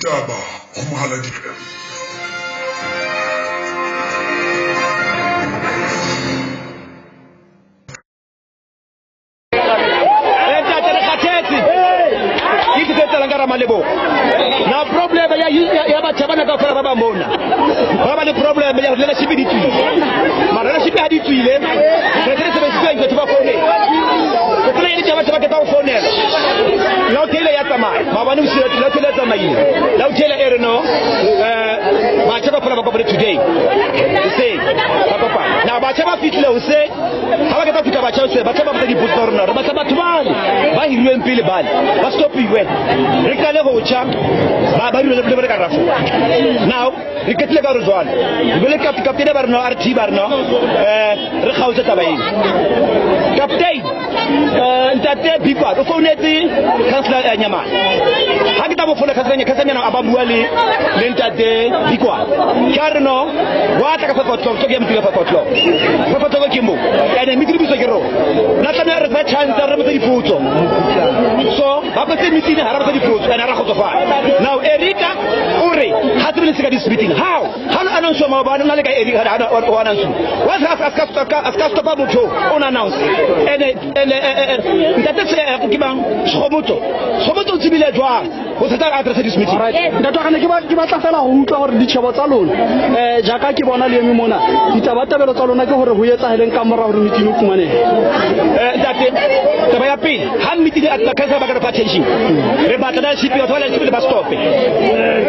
Ditaba ho Mohala FM. Na problem ya batjha bana ka fela ba ba mona ba ba le problem ya leadership di tsile mara leadership ha di tsile re tle se ba se ba phone ke tle ile taba ke ta phone la o tele ya tsamaya ba bana o se la tele ya tsamaile la o tele ere no batjha ba fela ba kopane today se ba kopana na batjha ba fitlile o se ha ba ke ta fitla batjha o se batjha ba ba di botsorna ba batho bale ba hirweng pele bale ba stopiwe re ka le go cha ba rile le bere ka rafu now re ke tle ka re jwana bele kaptene ba rena RT ba rena re kgautse taba eng captain ntate bikwa o founetse councilor ya Nyamana ha ke ta bo fola kasanyana a ba bua le ntate bikwa ka re no wa ta ka fa potlo to ke mtile fa potlo ke mo ene mi tribiso ke ro na tla re fa chance re mo di futso so ba ba se mitine ha ra ba di futso ene ra go tsofa now Erika ore ha tsebile se ka di meeting how announce ma ba nna le ka Erika ha o announce wa aska stop motho on announce ene ntate se ke bang somoto tsebile jwa o se ta address this meeting ntate kana ke ba tla fela go utlwa gore ditšhebo tsa lona jaka ke bona le emi mona ditabatabelo tsa lona ke gore go etsa heleng ka mora gore meeting o fumane ntate taba ya pele ha meeting a tla ka ba ka attention re batla da CP o thola le ba stop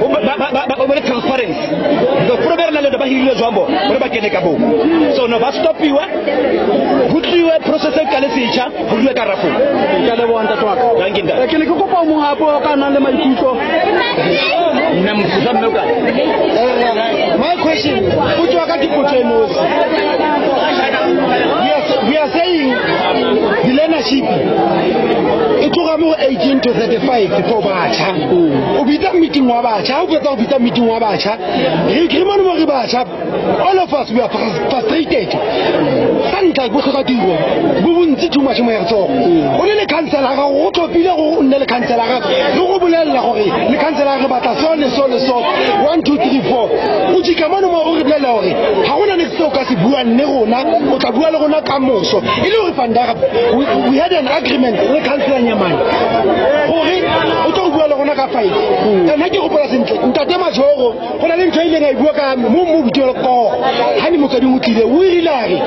o ba transparency the problem la le ba hirile jwambo gore ba kene ka bo so no ba stopiwa gutliwe process ka le setšha go dule ka rafu ka le bona twa ka ke le kopa mo hapo ka nna le maikutlo nna mfuza mnoka my question utwa ka dipoteno we are saying the leadership it took mo 18 to 35 for batjha o bitsa meeting wa batjha o betsa o bitsa meeting wa batjha re mane mo re batjha all of us we are frustrated santa go ga tiro bo bontsi too much mo ya tso o le councilor ga go topile go nne le councilor ga le go bolella gore le councilor ga batla so 1 2 3 4 o di kamano mo re bolela gore ha gona ne se o ka se bua nne rona o tla bua le rona ka moso ile o fandara we had an agreement le councilor Nyamana gore o tlo bua le rona ka fight nna ke go pola sentle ntate majoro go na le ntho ile ga bua ka mo bitelo ko ha ni mo ka di motlile o irilare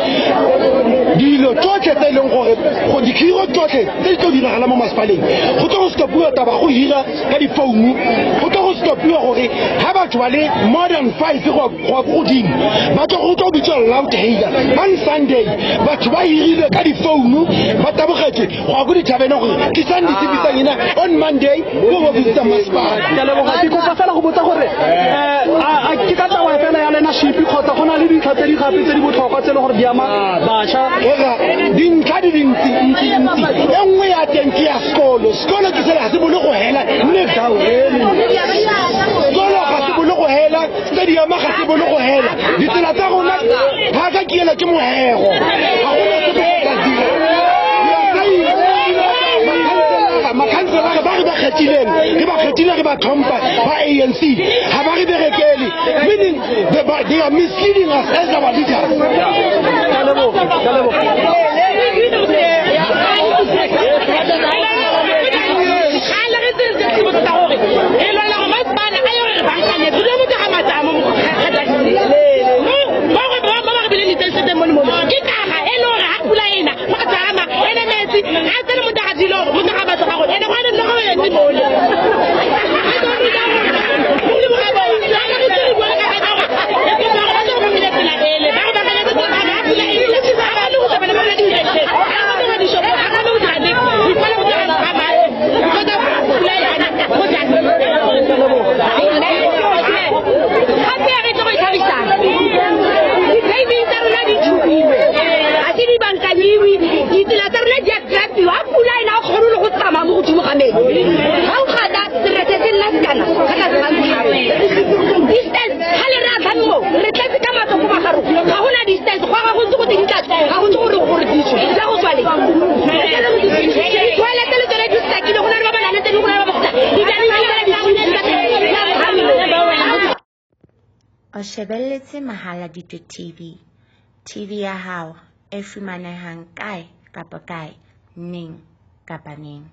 dilo tsotlhe tse leng gore go di khiro tsotlhe tse tlo di ragala mo maspaleng go tlo go stopiwa taba go hira ka di phone go tlo go stopiwa gore ha batho ba le more than 5 go goding ba tlo go bitsa loud hater on Sunday batho ba hirile ka di phone ba tabogetse go go di thabena gore ke sandi se bitsanyina on Monday go go bitsa maspala ka le go ga go fa fela go botsa gore a ke ka taba fela ya lena shipi khotsa gona le di tlhatsedi gape tse di botlhokwa tse le gore di ama batjha din khadi din engwe ya tenki ya skolo ke sela se bolo go hela ne dawo skolo ga se bolo go hela tse di ama ga se bolo go hela ditsela tsa rona ha ka kiela ke mohego ga gona se go ka dira makhansela ba re ba kgethileng re ba thompa ba ANC ha ba re berekele meaning they are misleading us as our leaders O shebelletse Mahaladitwe TV. TV ya hao e fumanehang kae kapa kae, neng kapa neng.